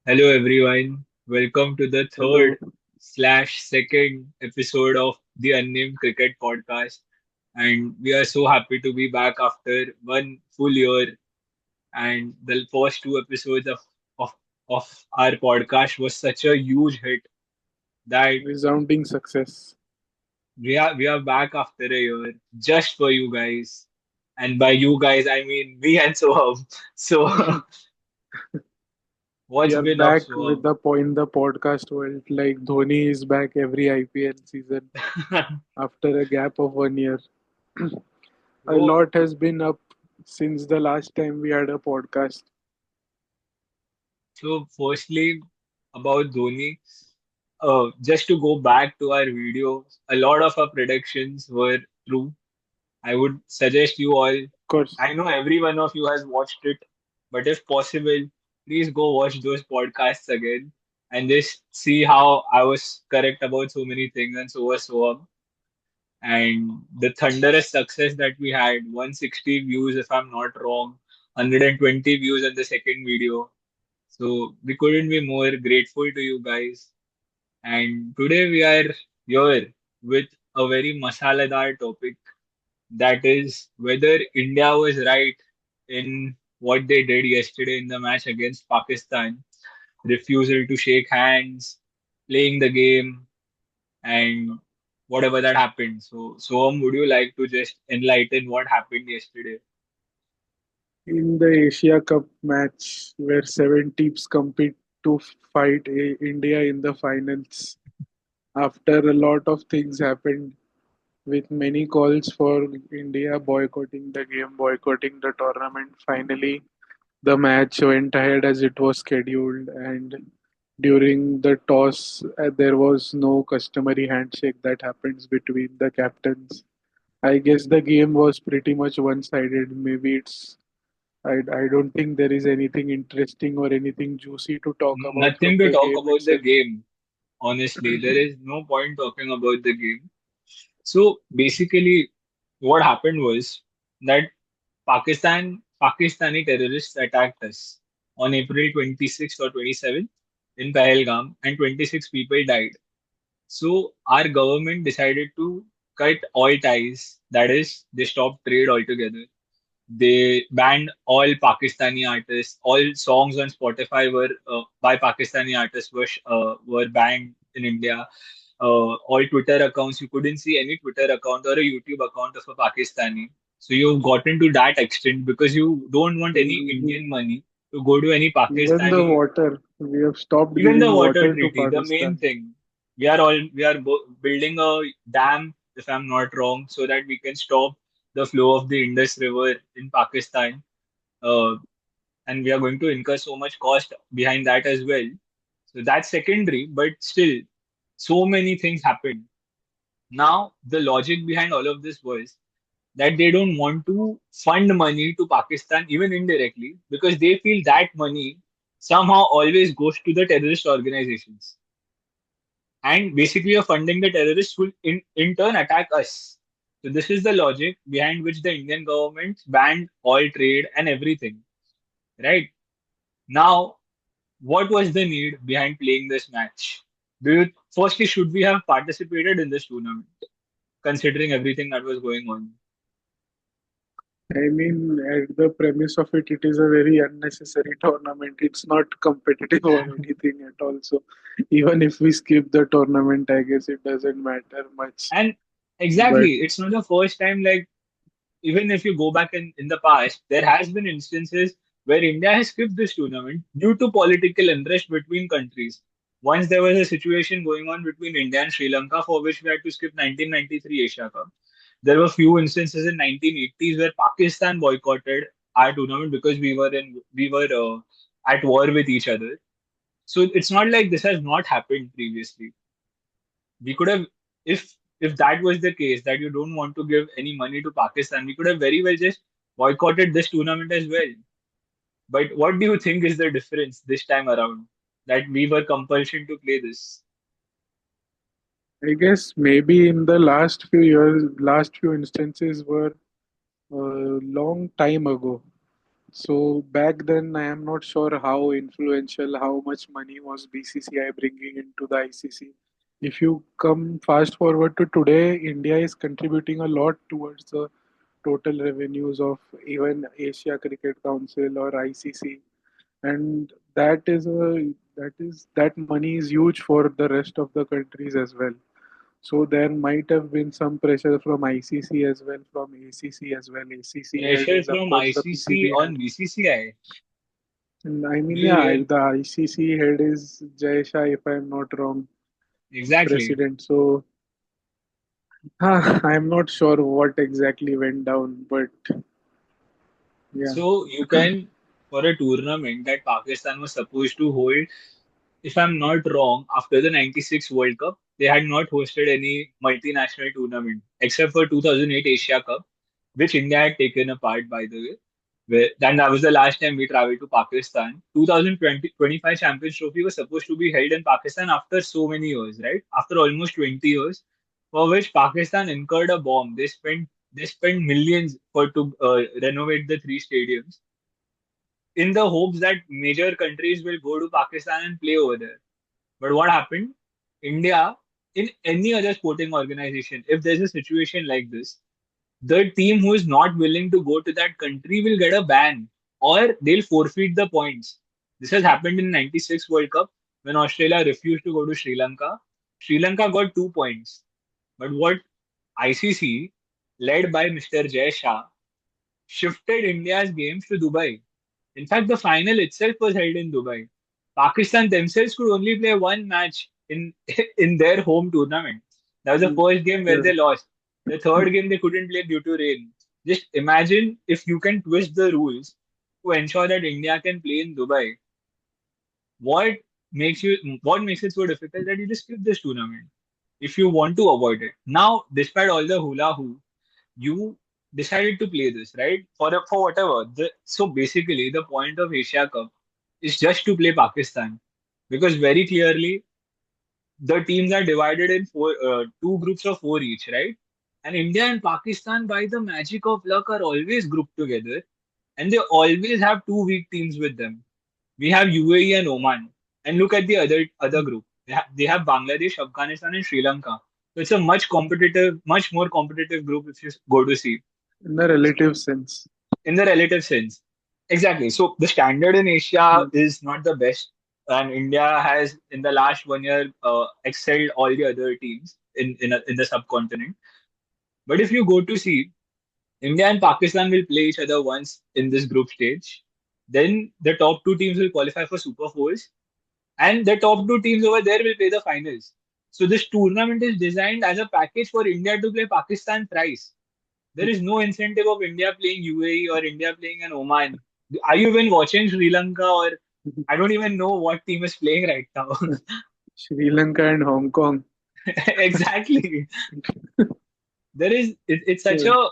Hello everyone. Welcome to the Hello. third slash second episode of the Unnamed Cricket Podcast. And we are so happy to be back after one full year. And the first two episodes of, of our podcast was such a huge hit that Resounding success. we are back after a year just for you guys. And by you guys I mean me and Soham. So We what's are been up, back with Soham? the point the podcast world. Like Dhoni is back every IPL season after a gap of 1 year. A Bro, lot has been up since the last time we had a podcast. so firstly, about Dhoni, just to go back to our video, a lot of our predictions were true. I would suggest you all, Of course, I know every one of you has watched it, but if possible, please go watch those podcasts again and just see how I was correct about so many things and so was Soham. And the thunderous success that we had, 160 views if I'm not wrong, 120 views on the second video. So we couldn't be more grateful to you guys. And today we are here with a very masaladar topic, that is whether India was right in what they did yesterday in the match against Pakistan, refusal to shake hands, playing the game, and whatever that happened. So, Soham, would you like to just enlighten what happened yesterday? in the Asia Cup match where seven teams compete to fight India in the finals, after a lot of things happened with many calls for India boycotting the game, boycotting the tournament, finally the match went ahead as it was scheduled, and during the toss, there was no customary handshake that happens between the captains. I guess the game was pretty much one sided. Maybe I don't think there is anything interesting or anything juicy to talk about Nothing from to the talk game about the itself. game, honestly. There is no point talking about the game. So basically, what happened was that Pakistani terrorists attacked us on April 26th or 27th in Pahalgam, and 26 people died. So our government decided to cut all ties. That is, they stopped trade altogether. They banned all Pakistani artists. All songs on Spotify were by Pakistani artists were banned in India. All Twitter accounts, you couldn't see any Twitter account or a YouTube account of a Pakistani. So you've gotten to that extent because you don't want any Indian money to go to any Even the Pakistani. water, we have stopped Even the giving water water to treaty, the main Pakistan. thing, building a dam, if I'm not wrong, so that we can stop the flow of the Indus River in Pakistan. Uh, and we are going to incur so much cost behind that as well. So that's secondary, but still, so many things happened. Now, the logic behind all of this was that they don't want to fund money to Pakistan, even indirectly, because they feel that money somehow always goes to the terrorist organizations. And basically, you're funding the terrorists who in turn attack us. So, this is the logic behind which the Indian government banned all trade and everything, right? Now, what was the need behind playing this match? Firstly, should we have participated in this tournament, considering everything that was going on? I mean, at the premise of it, it is a very unnecessary tournament. It's not competitive or anything at all. So, even if we skip the tournament, I guess it doesn't matter much. And But exactly, it's not the first time. Like, even if you go back in the past, there has been instances where India has skipped this tournament due to political unrest between countries. Once there was a situation going on between India and Sri Lanka for which we had to skip 1993 Asia Cup. There were few instances in 1980s where Pakistan boycotted our tournament because we were at war with each other. So it's not like this has not happened previously. We could have, if that was the case, that you don't want to give any money to Pakistan, we could have very well just boycotted this tournament as well. But what do you think is the difference this time around, that we were compulsion to play this? I guess maybe in the last few years, last few instances were a long time ago. So back then, I am not sure how influential, how much money was BCCI bringing into the ICC. If you come fast forward to today, India is contributing a lot towards the total revenues of even Asia Cricket Council or ICC, and that money is huge for the rest of the countries as well. So there might have been some pressure from ICC as well, from ACC as well. ACC head Pressure is of from course the ICC PCB on head. BCCI. And I Do mean, you yeah, real? the ICC head is Jay Shah, if I'm not wrong, Exactly. president. So I'm not sure what exactly went down, but yeah. So you can, for a tournament that Pakistan was supposed to hold, if I'm not wrong, after the 96 World Cup, they had not hosted any multinational tournament except for 2008 Asia Cup, which India had taken a part, by the way. Then that was the last time we traveled to Pakistan. 2020-25 Champions Trophy was supposed to be held in Pakistan after so many years, right? After almost 20 years, for which Pakistan incurred a bomb. They spent millions for to renovate the three stadiums in the hopes that major countries will go to Pakistan and play over there. But what happened? India, in any other sporting organization, if there's a situation like this, the team who is not willing to go to that country will get a ban or they'll forfeit the points. This has happened in 96 World Cup when Australia refused to go to Sri Lanka. Sri Lanka got 2 points. But what ICC, led by Mr. Jay Shah, shifted India's games to Dubai. In fact, the final itself was held in Dubai. Pakistan themselves could only play one match in in their home tournament. That was the Mm, first game where yeah. they lost. The third game they couldn't play due to rain. Just imagine if you can twist the rules to ensure that India can play in Dubai. What what makes it so difficult that you just skip this tournament if you want to avoid it? Now, despite all the hula hoo, you decided to play this, right? For whatever. So basically, the point of Asia Cup is just to play Pakistan because very clearly the teams are divided in two groups of four each, right? And India and Pakistan, by the magic of luck, are always grouped together, and they always have two weak teams with them. We have UAE and Oman, and look at the other group. They have Bangladesh, Afghanistan, and Sri Lanka. So it's a much more competitive group if you go to see In the relative sense. in the relative sense. Exactly. So the standard in Asia Mm. is not the best, and India has in the last 1 year excelled all the other teams in the subcontinent. But if you go to see, India and Pakistan will play each other once in this group stage. Then the top two teams will qualify for Super Fours, and the top two teams over there will play the finals. So this tournament is designed as a package for India to play Pakistan thrice. There is no incentive of India playing UAE or India playing an Oman. Are you even watching Sri Lanka or I don't even know what team is playing right now. Sri Lanka and Hong Kong. Exactly. It's such So, a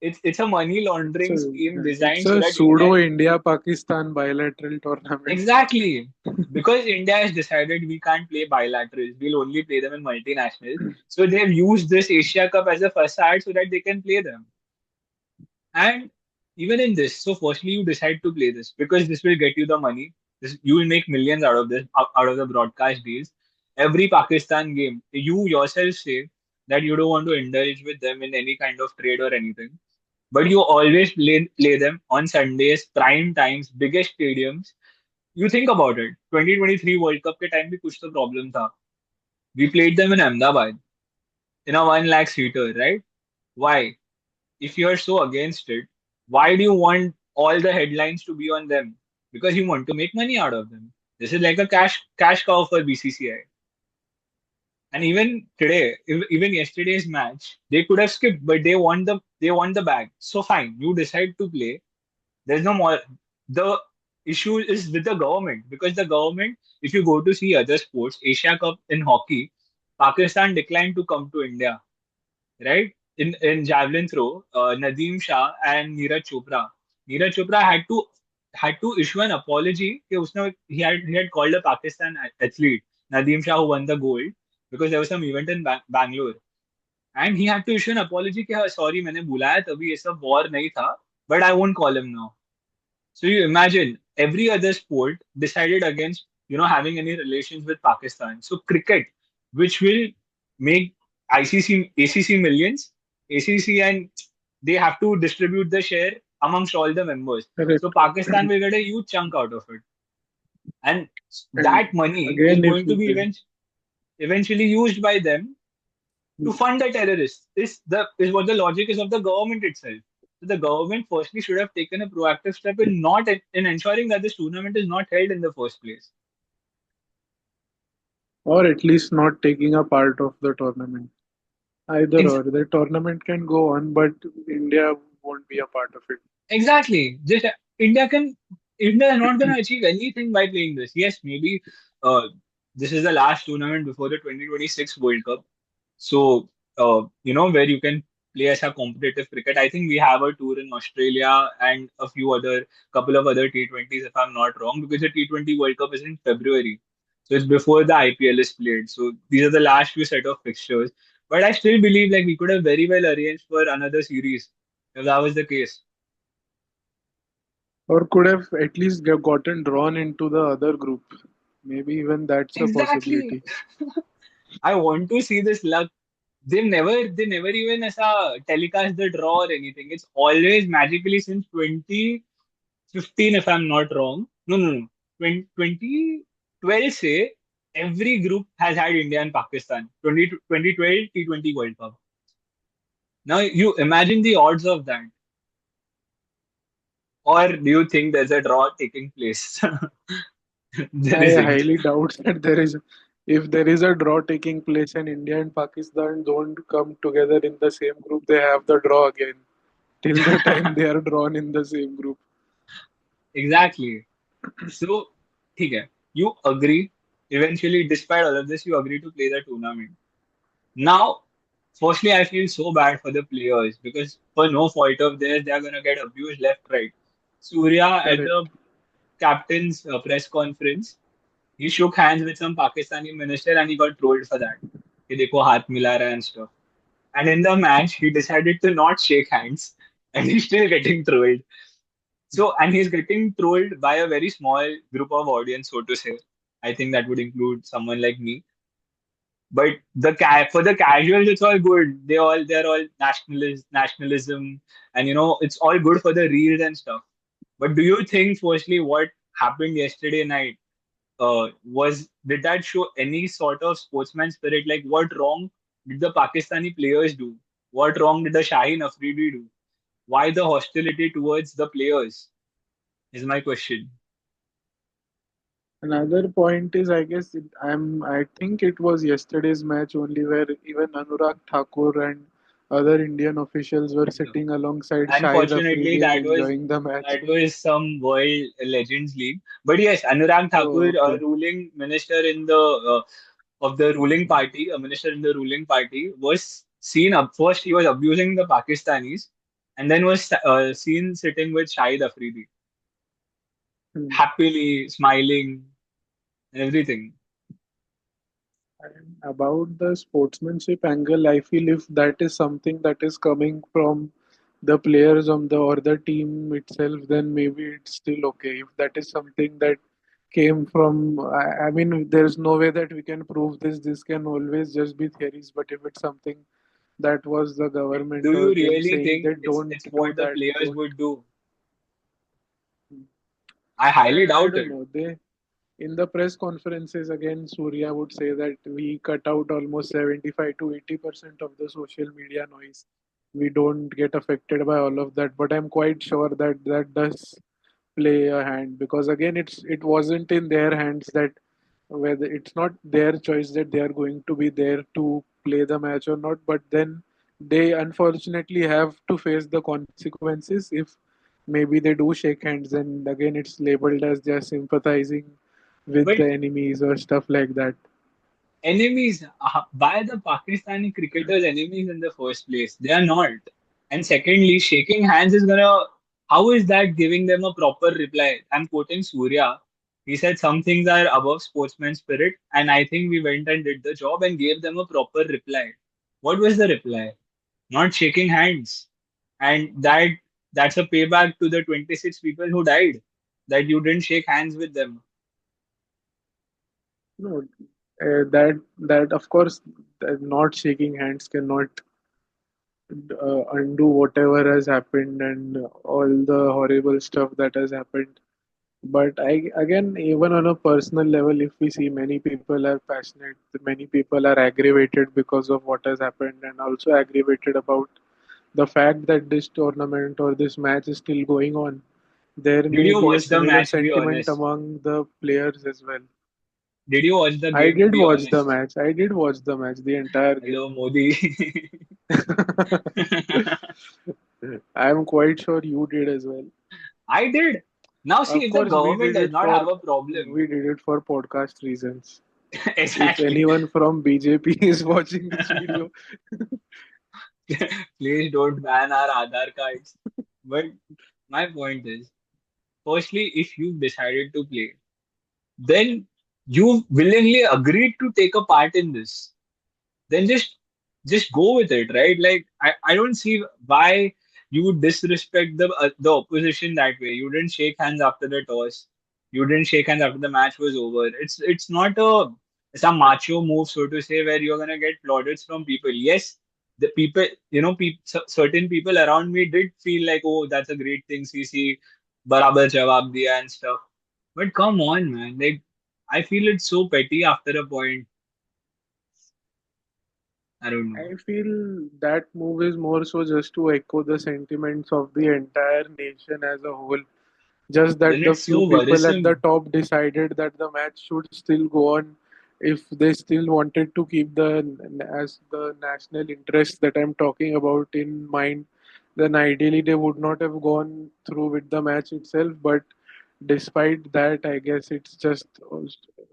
it's a money laundering so scheme it's designed so a that India pseudo India Pakistan bilateral tournament. exactly because India has decided we can't play bilaterals, we'll only play them in multinationals. So they've used this Asia Cup as a facade so that they can play them. And even in this, so firstly, you decide to play this because this will get you the money. You will make millions out of this, out of the broadcast deals. Every Pakistan game, you yourself say that you don't want to indulge with them in any kind of trade or anything. But you always play them on Sundays, prime times, biggest stadiums. You think about it. 2023 World Cup के time भी कुछ तो problem था. We played them in Ahmedabad in a 1 lakh seater, right? Why? If you're so against it, why do you want all the headlines to be on them? Because you want to make money out of them. This is like a cash cow for BCCI. And even today, even yesterday's match, they could have skipped, but they want the bag. So fine, you decide to play. There's no more. The issue is with the government because the government, if you go to see other sports, Asia Cup in hockey, Pakistan declined to come to India, right? In javelin throw, Nadeem Shah and Neeraj Chopra had to issue an apology. कि he had called a Pakistan athlete, Nadeem Shah, who won the gold because there was some event in Bangalore, and he had to issue an apology कि हाँ, sorry मैंने बुलाया तभी ये सब war नहीं था, but I won't call him now. So you imagine every other sport decided against, having any relations with Pakistan. So cricket, which will make ICC, ACC millions, ACC, and they have to distribute the share amongst all the members. So Correct. Pakistan will get a huge chunk out of it. And And that money is again, if going to be eventually used by them to they, fund the terrorists. Is what the logic is of the government itself. So the government firstly should have taken a proactive step in not in ensuring that this tournament is not held in the first place. or at least not taking a part of the tournament. Either Ex- or, the tournament can go on, but India won't be a part of it. exactly. Just India can India is not going to achieve anything by playing this. Yes, maybe uh, this is the last tournament before the 2026 World Cup. So, where you can play as a competitive cricket. I think we have a tour in Australia and a couple of other T20s, if I'm not wrong, because the T20 World Cup is in February. So it's before the IPL is played. So these are the last few set of fixtures. But I still believe like we could have very well arranged for another series if that was the case. Or could have at least gotten drawn into the other group. Maybe even that's a Exactly. possibility. I want to see this luck. They never even as a telecast the draw or anything. It's always magically since 2015, if I'm not wrong. No, no, no. 2012 say every group has had India and Pakistan. 2012 T20 World Cup. Now you imagine the odds of that. Or do you think there's a draw taking place? There I isn't. highly doubt that if there is a draw taking place and India and Pakistan don't come together in the same group, they have the draw again till the time they are drawn in the same group. Exactly. So, okay, you agree. Eventually, despite all of this, you agree to play the tournament. Now, firstly, I feel so bad for the players because for no fault of theirs, they are gonna get abused left, right. Surya at the Correct. captain's press conference, he shook hands with some Pakistani minister and he got trolled for that. कि देखो हाथ मिला रहा है and stuff. And in the match, he decided to not shake hands, and he's still getting trolled. So, and he's getting trolled by a very small group of audience, so to say. I think that would include someone like me. But for the casuals, it's all good. They're all nationalism, and it's all good for the reels and stuff. But do you think, firstly, what happened yesterday night was did that show any sort of sportsman spirit? Like, what wrong did the Pakistani players do? What wrong did the Shaheen Afridi do? Why the hostility towards the players? Is my question. Another point is, I guess, I think it was yesterday's match only where even Anurag Thakur and other Indian officials were No. sitting alongside Shahid Unfortunately, Afridi and enjoying the match. that was some World Legends League. But yes, Anurag Thakur, Oh, a okay. ruling minister in the of the ruling party, a minister in the ruling party, was seen up first. He was abusing the Pakistanis, and then was seen sitting with Shahid Afridi, Hmm. happily smiling and everything. And about the sportsmanship angle, I feel if that is something that is coming from the players on the or the team itself, then maybe it's still okay. If that is something that came from, I mean, there's no way that we can prove this. This can always just be theories. But if it's something that was the government Do or you them really saying think that don't it's do what the that, players don't. would do? I highly I doubt don't it. know. They in the press conferences again, Surya would say that we cut out almost 75 to 80% of the social media noise. We don't get affected by all of that, but I'm quite sure that that does play a hand because again, it wasn't in their hands that whether it's not their choice that they are going to be there to play the match or not, but then they unfortunately have to face the consequences if maybe they do shake hands and again it's labeled as they're sympathizing with But the enemies or stuff like that. enemies, why the Pakistani cricketers enemies in the first place? They are not. And secondly, shaking hands is gonna. How is that giving them a proper reply? I'm quoting Surya. He said some things are above sportsman spirit, and I think we went and did the job and gave them a proper reply. What was the reply? Not shaking hands, and that's a payback to the 26 people who died. that you didn't shake hands with them? No, that of course, that not shaking hands cannot undo whatever has happened and all the horrible stuff that has happened. But I again, even on a personal level, if we see many people are passionate, many people are aggravated because of what has happened, and also aggravated about the fact that this tournament or this match is still going on. There Did may you be a watch the similar match? Be sentiment honest. among the players as well. Did you watch the I game? did Be watch the honest. match. I did watch the match, the entire game. Hello, Modi. I'm quite sure you did as well. I did. Now, see, Of if the course, government does not have a problem, we did it for podcast reasons. If exactly. anyone from BJP is watching this video, Please don't ban our Aadhaar cards. But my point is, firstly, if you've decided to play, then you willingly agreed to take a part in this. Then just go with it, right? Like I don't see why you would disrespect the opposition that way. You didn't shake hands after the toss. You didn't shake hands after the match was over. It's not a some macho move, so to say, where you're gonna get plaudits from people. Yes, the people, certain people around me did feel like, oh, that's a great thing, CC, barabar jawab diya and stuff. But come on, man, like I feel it's so petty after a point. I don't know. I feel that move is more so just to echo the sentiments of the entire nation as a whole. Just Then that the it's few so people at the worrisome. top decided that the match should still go on if they still wanted to keep as the national interest that I'm talking about in mind, then ideally they would not have gone through with the match itself. But despite that, I guess it's just,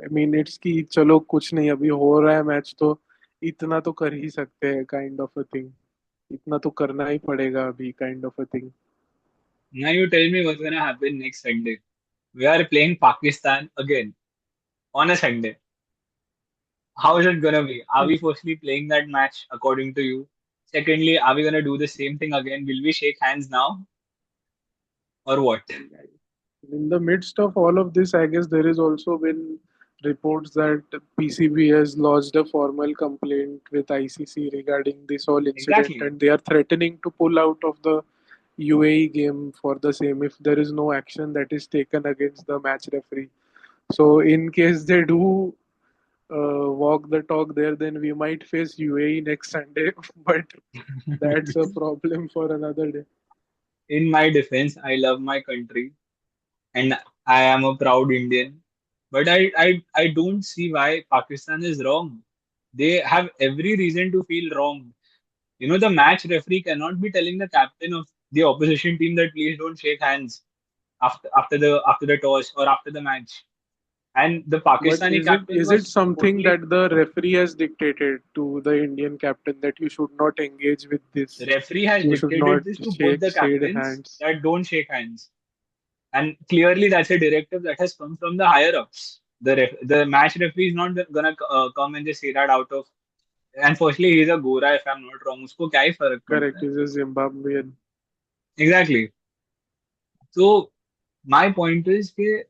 I mean, it's कि चलो कुछ नहीं अभी हो रहा है match तो इतना तो कर ही सकते हैं काइंड ऑफ अ थिंग इतना तो करना ही पड़ेगा अभी kind of a thing. Now you tell me what's gonna happen next Sunday. We are playing Pakistan again on a Sunday. How is it gonna be? Are we firstly playing that match according to you? Secondly, are we gonna do the same thing again? Will we shake hands now or what? In the midst of all of this, I guess there has also been reports that PCB has lodged a formal complaint with ICC regarding this whole incident, Exactly. and they are threatening to pull out of the UAE game for the same if there is no action that is taken against the match referee. So, in case they do walk the talk there, then we might face UAE next Sunday, but that's a problem for another day. In my defense, I love my country and I am a proud Indian. But I don't see why Pakistan is wrong. They have every reason to feel wrong. The match referee cannot be telling the captain of the opposition team that please don't shake hands after the toss or after the match. And the But Pakistani captain is it was something totally that the referee has dictated to the Indian captain that you should not engage with the this? referee has You should not dictated this to both the shake captains hands. that don't shake hands. And clearly that's a directive that has come from the higher ups. The match referee is not gonna come and just say that out of. And firstly, he's a Gora, if I'm not wrong. उसको क्या ही फर्क पड़ता Correct, है? is a Zimbabwean. Exactly. So my point is that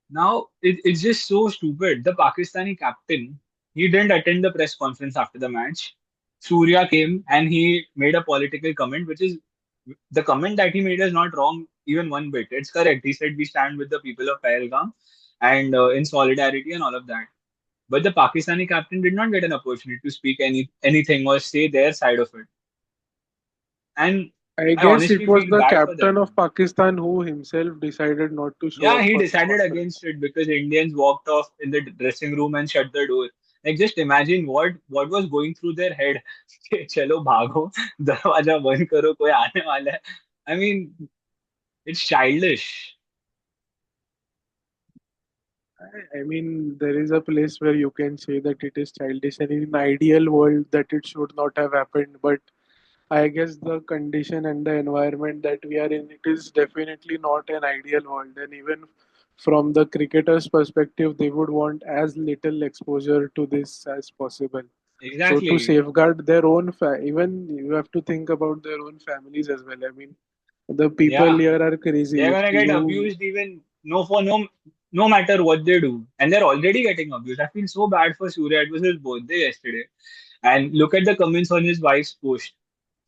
now it's just so stupid. The Pakistani captain, he didn't attend the press conference after the match. Surya came and he made a political comment, which is the comment that he made is not wrong even one bit. It's correct. He said we stand with the people of Pahalgam and in solidarity and all of that. But the Pakistani captain did not get an opportunity to speak anything or say their side of it. And I I guess it honestly was feel the bad for captain them. of Pakistan who himself decided not to show Yeah, up he for the decided against conference. it because Indians walked off in the dressing room and shut the door. Like just imagine what was going through their head. कि चलो भागो दरवाजा बंद करो कोई आने वाला है. I mean, it's childish. I mean, there is a place where you can say that it is childish, and in an ideal world, that it should not have happened. But I guess the condition and the environment that we are in, it is definitely not an ideal world. And even from the cricketers' perspective, they would want as little exposure to this as possible. So to Exactly. safeguard their own, even you have to think about their own families as well. I mean, the people Yeah, here are they're crazy. If gonna get you abused even. no matter what they do, and they're already getting abused. I feel so bad for Surya. It was his birthday yesterday, and look at the comments on his wife's post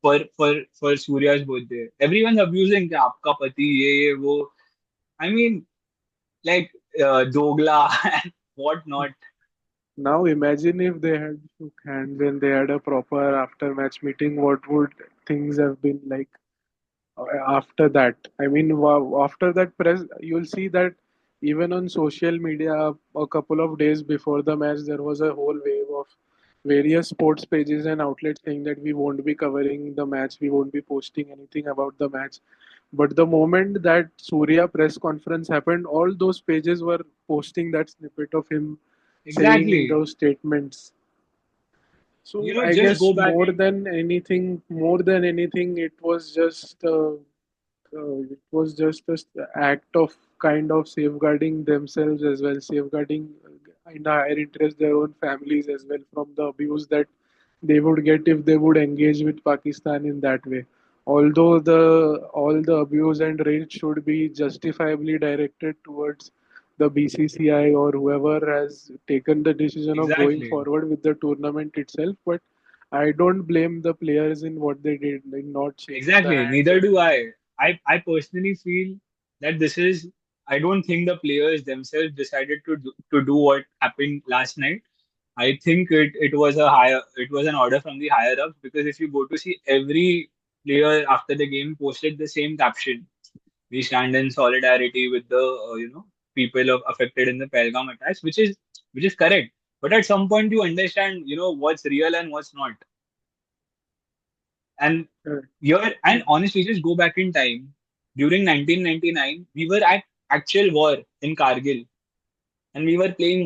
for Surya's birthday. Everyone's abusing कि आपका पति ये वो. I mean, like Dogla and whatnot. Now imagine if they had shook hands and they had a proper after match meeting, what would things have been like after that? I mean, after that press, you'll see that even on social media, a couple of days before the match, there was a whole wave of various sports pages and outlets saying that we won't be covering the match, we won't be posting anything about the match. But the moment that Surya press conference happened, all those pages were posting that snippet of him saying Exactly. those statements. You So know, I just guess go back and more than anything, it was just a act of kind of safeguarding themselves as well, safeguarding in a higher interest their own families as well from the abuse that they would get if they would engage with Pakistan in that way. Although the all the abuse and rage should be justifiably directed towards the BCCI or whoever has taken the decision of going exactly. forward with the tournament itself, but I don't blame the players in what they did, like not shaking the Exactly. hands Neither and do I. I personally feel that this is. I don't think the players themselves decided to do what happened last night. I think it was it was an order from the higher ups, because if you go to see, every player after the game posted the same caption. We stand in solidarity with the people affected in the Pelgam attacks, which is correct. But at some point you understand what's real and what's not. And uh, here, and honestly, just go back in time. During 1999, we were at actual war in Kargil, and we were playing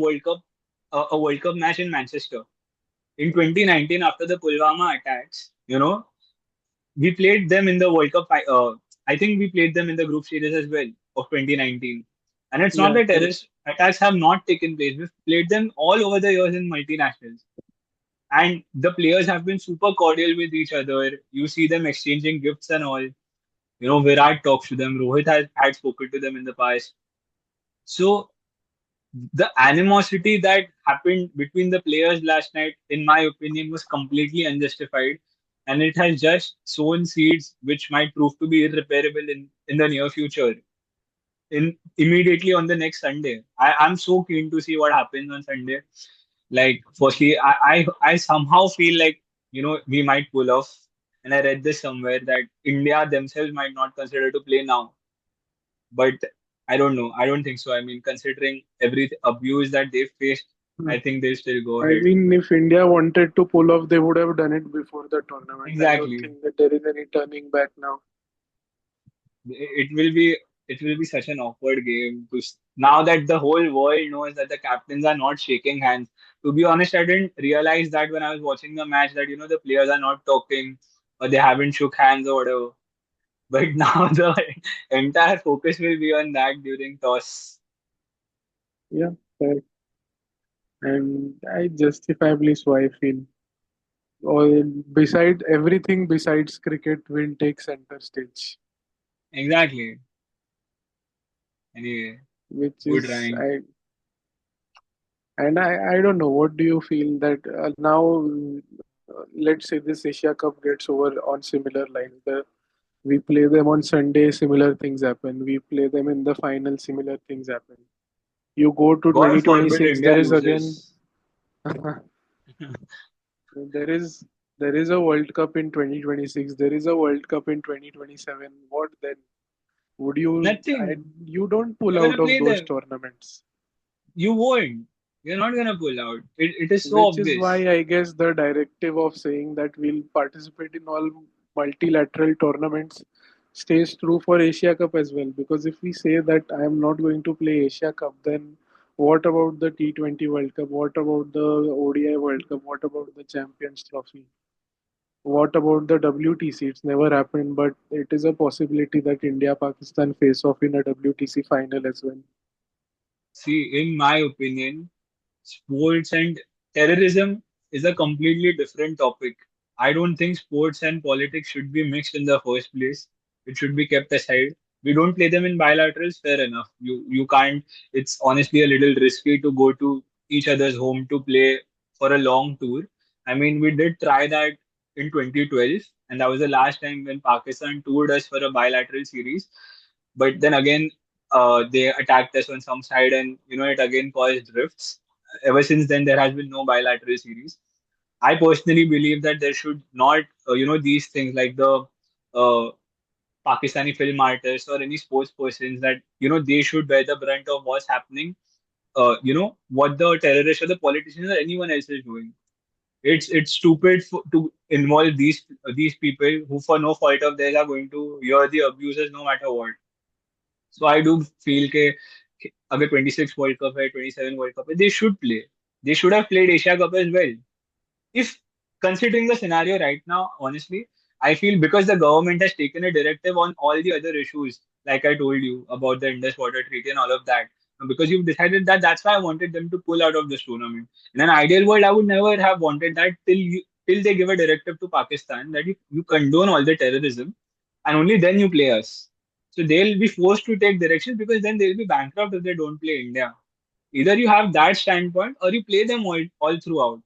a World Cup match in Manchester. In 2019, after the Pulwama attacks, we played them in the World Cup. I think we played them in the group stages as well of 2019. And it's not yeah, that correct. terrorist attacks have not taken place. We've played them all over the years in multinationals. And the players have been super cordial with each other. You see them exchanging gifts and all. Virat talks to them. Rohit has had spoken to them in the past. So the animosity that happened between the players last night, in my opinion, was completely unjustified. And it has just sown seeds which might prove to be irreparable in the near future. In immediately on the next Sunday. I'm so keen to see what happens on Sunday. Like, firstly, I somehow feel like, we might pull off. And I read this somewhere that India themselves might not consider to play now. But I don't know. I don't think so. I mean, considering every abuse that they've faced, Hmm. I think they'll still go I ahead. mean, if India wanted to pull off, they would have done it before the tournament. I don't Exactly. think that there is any turning back now. It will be such an awkward game now that the whole world knows that the captains are not shaking hands. To be honest, I didn't realize that when I was watching the match, that the players are not talking, or they haven't shook hands or whatever. But now the entire focus will be on that during toss. Yeah, correct. And I justifiably so I feel. Or beside everything besides cricket will take center stage, Exactly. Anyway, which good is rank. I don't know. What do you feel that now? Let's say this Asia Cup gets over on similar lines. We play them on Sunday, similar things happen. We play them in the final, similar things happen. You go to God forbid 2026, India there is again loses. there is there is a World Cup in 2026. There is a World Cup in 2027. What then? Would you? Nothing. You don't pull You're out gonna of play those them. tournaments. You won't. You're not gonna pull out. It is so Which is obvious. why I guess the directive of saying that we'll participate in all multilateral tournaments stays true for Asia Cup as well. Because if we say that I am not going to play Asia Cup, then what about the T20 World Cup? What about the ODI World Cup? What about the Champions Trophy? What about the WTC? It's never happened, but it is a possibility that India Pakistan face off in a WTC final as well. See, in my opinion, sports and terrorism is a completely different topic. I don't think sports and politics should be mixed in the first place. It should be kept aside. We don't play them in bilaterals, fair enough. You can't. It's honestly a little risky to go to each other's home to play for a long tour. I mean, we did try that in 2012, and that was the last time when Pakistan toured us for a bilateral series. But then again, they attacked us on some side, and it again caused rifts. Ever since then, there has been no bilateral series. I personally believe that there should not, these things like the uh, Pakistani film artists or any sports persons that they should bear the brunt of what's happening. What the terrorists or the politicians or anyone else is doing. It's stupid to involve these people who for no fault of theirs are going to hear the abusers no matter what. So I do feel कि अगर 26 World Cup है 27 World Cup है they should play. They should have played Asia Cup as well. If considering the scenario right now, honestly, I feel because the government has taken a directive on all the other issues, like I told you about the Indus Water Treaty and all of that, because you've decided that that's why I wanted them to pull out of this tournament. In an ideal world, I would never have wanted that till they give a directive to Pakistan that you condone all the terrorism and only then you play us. So they'll be forced to take directions because then they'll be bankrupt if they don't play India. Either you have that standpoint or you play them all throughout.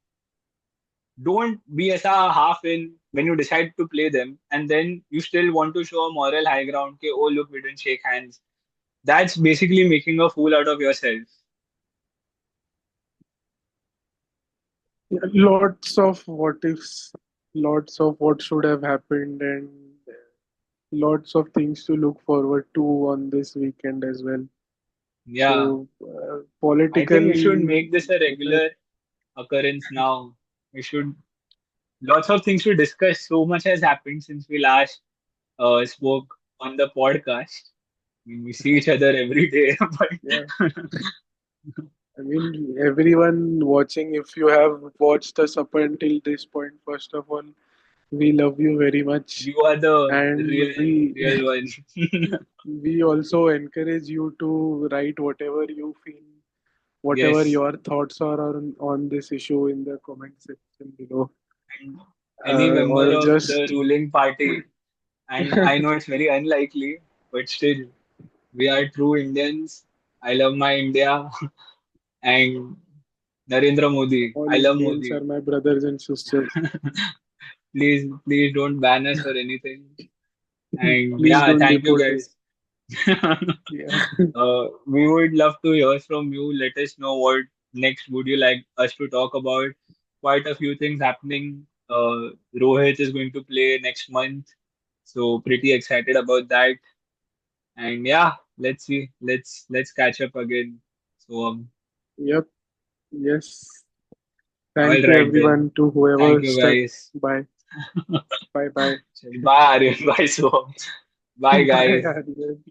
Don't be as a half in when you decide to play them and then you still want to show a moral high ground okay, oh look we didn't shake hands. That's basically making a fool out of yourself. Yeah, lots of what ifs, lots of what should have happened, and lots of things to look forward to on this weekend as well. Yeah, So, I think we should political, make this a whether, regular occurrence now. We should lots of things to discuss. So much has happened since we last spoke on the podcast. I mean, we see each other every day, yeah, but I mean, everyone watching, if you have watched us up until this point, first of all, we love you very much. you are the And real we real one. we also encourage you to write whatever you feel, whatever Yes. your thoughts are on this issue in the comment section below. And any member Or of the just, ruling party, and I know it's very unlikely, but still, we are true Indians. I love my India and Narendra Modi. all I love Indians are Modi. my brothers and sisters. Please don't ban us or anything. And Please yeah, don't thank you deport guys. us. Yeah. We would love to hear from you. Let us know what next would you like us to talk about. Quite a few things happening. Rohit is going to play next month, so pretty excited about that. And yeah, let's see. Let's catch up again. So Yep. Yes. all Thank you, right then. everyone, to Thank whoever you stuck. guys. Bye. Bye. Bye. Bye Aryan. Bye Soham. Bye Bye, guys. Aryan.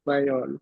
Bye, all.